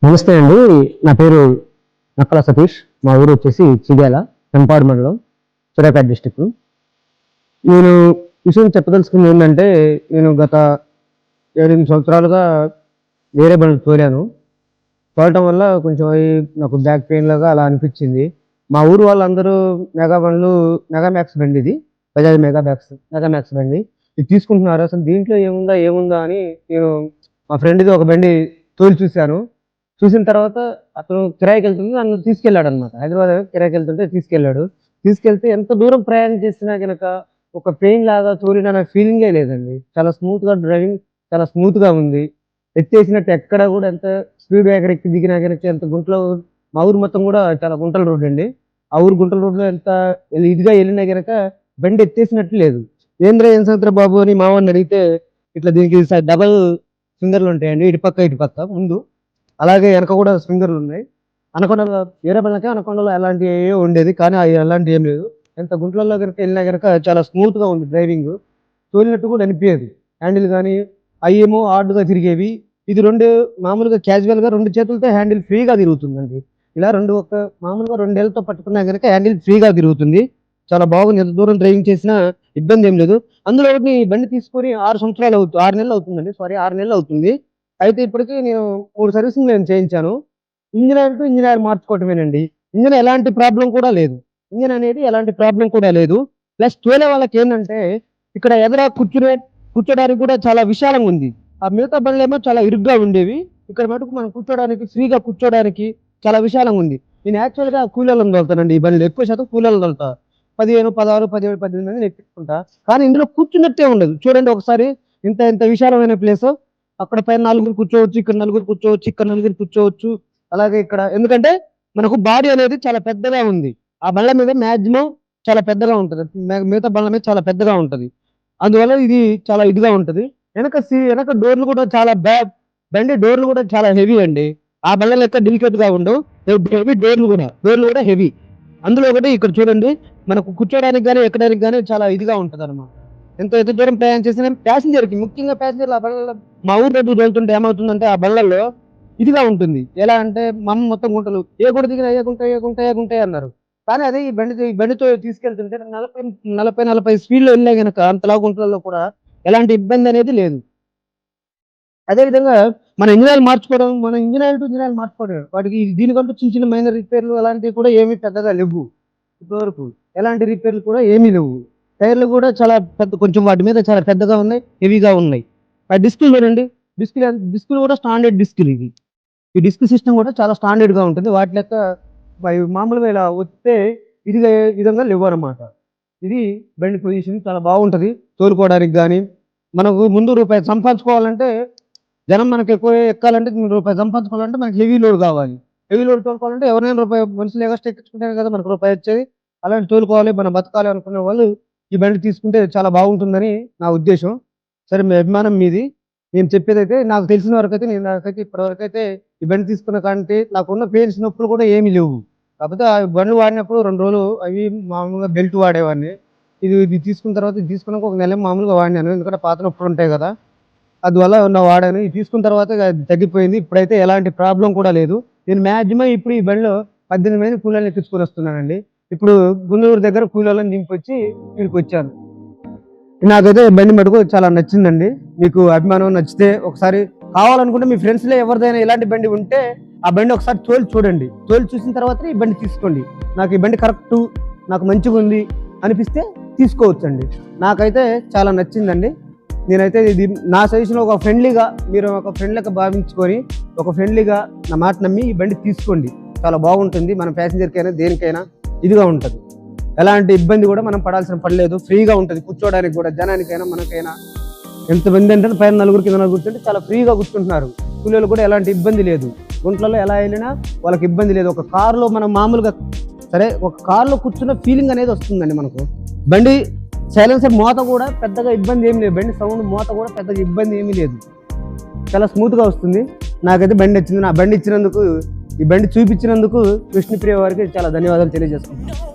నమస్తే అండి. నా పేరు నక్కల సతీష్. మా ఊరు వచ్చేసి చిగాల, పెంపాడు మండలం, సూర్యాపేట డిస్టిక్. నేను విషయం చెప్పదలుచుకుంది ఏంటంటే, నేను గత 7-8 సంవత్సరాలుగా వేరే బండ్లు తోలాను. తోలటం వల్ల కొంచెం నాకు బ్యాక్ పెయిన్ లాగా అలా అనిపించింది. మా ఊరు వాళ్ళందరూ మెగా బండ్లు, మెగా మ్యాక్స్ బండి ఇది, బజాజ్ మెగా మ్యాక్స్ బండి ఇది తీసుకుంటున్నారు. అసలు దీంట్లో ఏముందా అని నేను మా ఫ్రెండ్ది ఒక బండి తోలి చూశాను. చూసిన తర్వాత అతను కిరాయికి వెళ్తుంది నన్ను తీసుకెళ్ళాడు అనమాట. హైదరాబాద్ కిరాయికి వెళ్తుంటే తీసుకెళ్తే ఎంత దూరం ప్రయాణం చేసినా కనుక ఒక పెయిన్ లాగా తోలిన నాకు ఫీలింగే లేదండి. చాలా స్మూత్ గా డ్రైవింగ్, చాలా స్మూత్ గా ఉంది. ఎత్తేసినట్టు ఎక్కడ కూడా ఎంత స్పీడ్ బ్రేకర్ ఎక్కి దిగినా కనుక ఎంత గుంటలో, మా ఊరు మొత్తం కూడా చాలా గుంటల రోడ్డు అండి. ఆ ఊరు గుంటల రోడ్లో ఎంత ఇదిగా వెళ్ళినా కనుక బండి ఎత్తేసినట్టు లేదు. ఏం సంవత్సరం బాబు అని మా వాడిని అడిగితే, ఇట్లా దీనికి డబల్ ఫింగర్లు ఉంటాయండి, ఇటు పక్క ముందు, అలాగే వెనక కూడా స్ప్రింగర్లు ఉన్నాయి. అనకొండలో వేరే బండ్లకే అనకొండలో అలాంటి ఉండేది, కానీ అలాంటి ఏం లేదు. ఎంత గుంటలలో కనుక వెళ్ళినా కనుక చాలా స్మూత్ గా ఉంది డ్రైవింగ్. తోలినట్టు కూడా అనిపించేది. హ్యాండిల్ కానీ అయ్యేమో హార్డ్గా తిరిగేవి. ఇది మామూలుగా క్యాజువల్ గా 2 చేతులతో హ్యాండిల్ ఫ్రీగా తిరుగుతుందండి. ఇలా మామూలుగా 2 ఏళ్ళతో పట్టుకున్నా కనుక హ్యాండిల్ ఫ్రీగా తిరుగుతుంది. చాలా బాగుంది. ఎంత దూరం డ్రైవింగ్ చేసినా ఇబ్బంది ఏం లేదు. అందులో బండి తీసుకొని 6 నెలలు అవుతుందండి. 6 నెలలు అవుతుంది. అయితే ఇప్పటికి నేను 3 సర్వీసింగ్ నేను చేయించాను. ఇంజిన్ టు ఇంజిన్ ఆయిల్ మార్చుకోవటమేనండి. ఇంజిన్ ఎలాంటి ప్రాబ్లం కూడా లేదు. ఇంజిన్ అనేది ఎలాంటి ప్రాబ్లం కూడా లేదు. ప్లస్ తోలే వాళ్ళకి ఏంటంటే, ఇక్కడ ఎదుర కూర్చోడానికి కూడా చాలా విశాలంగా ఉంది. ఆ మిగతా బండ్లేమో చాలా ఇరుగ్గా ఉండేవి. ఇక్కడ మటుకు మనం కూర్చోడానికి, ఫ్రీగా కూర్చోడానికి చాలా విశాలంగా ఉంది. నేను యాక్చువల్గా కూలీలను తోలుతానండి. ఈ బండ్లు ఎక్కువ శాతం కూలీలను తోలుతా. 15, 16, 17, 18 మందిని ఎక్కించుకుంటా. కానీ ఇందులో కూర్చున్నట్టే ఉండదు. చూడండి ఒకసారి, ఇంత ఇంత విశాలమైన ప్లేస్. అక్కడ పైన 4 కూర్చోవచ్చు, ఇక్కడ 4 కూర్చోవచ్చు, ఇక్కడ 4 కూర్చోవచ్చు. అలాగే ఇక్కడ ఎందుకంటే మనకు బాడీ అనేది చాలా పెద్దగా ఉంది. ఆ బండ్ల మీద మాక్సిమం చాలా పెద్దగా ఉంటది. మిగతా బండ్ల మీద చాలా పెద్దగా ఉంటది. అందువల్ల ఇది చాలా ఇదిగా ఉంటది. వెనక డోర్లు కూడా చాలా బండి డోర్లు కూడా చాలా హెవీ అండి. ఆ బండ్ల లెక్క డెలికేట్ గా ఉండవు. హెవీ డోర్లు కూడా హెవీ. అందులో ఒకటి ఇక్కడ చూడండి, మనకు కూర్చోడానికి కానీ ఎక్కడానికి కానీ చాలా ఇదిగా ఉంటది అనమాట. ఎంత దూరం ప్రయాణం చేసిన ప్యాసింజర్ కి, ముఖ్యంగా ప్యాసింజర్లు ఆ బండ్లలో, మా ఊరు రోడ్డు వెళ్తుంటే ఏమవుతుందంటే ఆ బండ్లలో ఇదిగా ఉంటుంది. ఎలా అంటే మొత్తం గుంటలు, ఏ గుంట దిగినా ఏ గుంట అన్నారు. కానీ అదే ఈ బండితో తీసుకెళ్తుంటే 40 స్పీడ్ లో వెళ్ళినా గనక అంతలా గుంటలలో కూడా ఎలాంటి ఇబ్బంది అనేది లేదు. అదే విధంగా మన engine oil to engine oil మార్చుకోవడం, వాటికి దీనికంటూ చిన్న మైనర్ రిపేర్లు అలాంటివి కూడా ఏమీ పెద్దగా లేవు. ఇప్పటివరకు ఎలాంటి రిపేర్లు కూడా ఏమీ లేవు. టైర్లు కూడా చాలా కొంచెం వాటి మీద చాలా పెద్దగా ఉన్నాయి, హెవీగా ఉన్నాయి. ఆ డిస్కులు చూడండి, డిస్కులు కూడా స్టాండర్డ్ డిస్కులు ఇవి. ఈ డిస్క్ సిస్టమ్ కూడా చాలా స్టాండర్డ్ గా ఉంటుంది. వాటి లెక్క మామూలుగా ఇలా వస్తే ఇదిగా విధంగా లేవు అనమాట. ఇది బండి పొజిషన్ చాలా బాగుంటది తోలుకోవడానికి. కానీ మనకు ముందు రూపాయి సంపాదించుకోవాలంటే, జనం మనకు ఎక్కువ ఎక్కాలంటే, రూపాయి సంపాదించుకోవాలంటే మనకి హెవీ లోడ్ కావాలి. హెవీ లోడ్ తోలుకోవాలంటే ఎవరైనా రూపాయి మనుషులు ఎగస్ట్రా ఎక్కించుకుంటేనే కదా మనకు రూపాయి వచ్చేది. అలాంటి తోలుకోవాలి, మనం బతకాలి అనుకునే వాళ్ళు ఈ బండి తీసుకుంటే చాలా బాగుంటుందని నా ఉద్దేశం. సరే, మీ అభిమానం మీది. నేను చెప్పేదైతే నాకు తెలిసిన వరకు అయితే, నాకైతే ఇప్పటివరకు అయితే ఈ బండి తీసుకున్న కంటే నాకున్న పెయిన్స్, నొప్పులు కూడా ఏమీ లేవు. కాకపోతే ఆ బండ్లు వాడినప్పుడు 2 రోజులు అవి మామూలుగా బెల్ట్ వాడేవాడిని. ఇది తీసుకున్న తర్వాత, ఇది తీసుకున్నాక 1 నెల మామూలుగా వాడినాను. ఎందుకంటే పాత నొప్పులు ఉంటాయి కదా, అందువల్ల వాడాను. ఇది తీసుకున్న తర్వాత తగ్గిపోయింది. ఇప్పుడైతే ఎలాంటి ప్రాబ్లం కూడా లేదు. నేను మాక్సిమం ఇప్పుడు ఈ బండిలో 18 మంది కూలీలను ఎక్కించుకొని వస్తున్నానండి. ఇప్పుడు గుంటూరు దగ్గర కూలీలను దింపొచ్చి ఇక్కడికి వచ్చాను. నాకైతే బండి మటుకు చాలా నచ్చిందండి. మీకు అభిమానం నచ్చితే ఒకసారి కావాలనుకుంటే మీ ఫ్రెండ్స్ లో ఎవరిదైనా ఇలాంటి బండి ఉంటే ఆ బండి ఒకసారి తోలి చూడండి. తోలి చూసిన తర్వాత ఈ బండి తీసుకోండి. నాకు ఈ బండి కరెక్ట్, నాకు మంచిగా ఉంది అనిపిస్తే తీసుకోవచ్చండి. నాకైతే చాలా నచ్చిందండి. నేనైతే ఇది నా సజెషన్, ఒక ఫ్రెండ్లీగా, మీరు ఒక ఫ్రెండ్ లెక్క భావించుకొని, ఒక ఫ్రెండ్లీగా నా మాట నమ్మి ఈ బండి తీసుకోండి. చాలా బాగుంటుంది. మన ప్యాసింజర్కైనా దేనికైనా ఇదిగా ఉంటుంది. ఎలాంటి ఇబ్బంది కూడా మనం పడాల్సిన పని లేదు. ఫ్రీగా ఉంటుంది కూర్చోడానికి కూడా, జనానికైనా మనకైనా. ఎంతమంది అంటే పైన 4 కింద 4 కూర్చుంటే చాలా ఫ్రీగా కూర్చుంటున్నారు. కూలీలు కూడా ఎలాంటి ఇబ్బంది లేదు. గుంట్లలో ఎలా వెళ్ళినా వాళ్ళకి ఇబ్బంది లేదు. ఒక కారులో మనం మామూలుగా సరే, ఒక కారులో కూర్చున్న ఫీలింగ్ అనేది వస్తుందండి మనకు. బండి సైలెన్సర్ మోత కూడా పెద్దగా ఇబ్బంది ఏమి లేదు. బండి సౌండ్ మోత కూడా పెద్దగా ఇబ్బంది ఏమీ లేదు. చాలా స్మూత్ గా వస్తుంది. నాకైతే బండి వచ్చింది. నా బండి ఇచ్చినందుకు, ఈ బండి చూపించినందుకు విష్ణుప్రియ వారికి చాలా ధన్యవాదాలు తెలియజేసుకుంటున్నాను.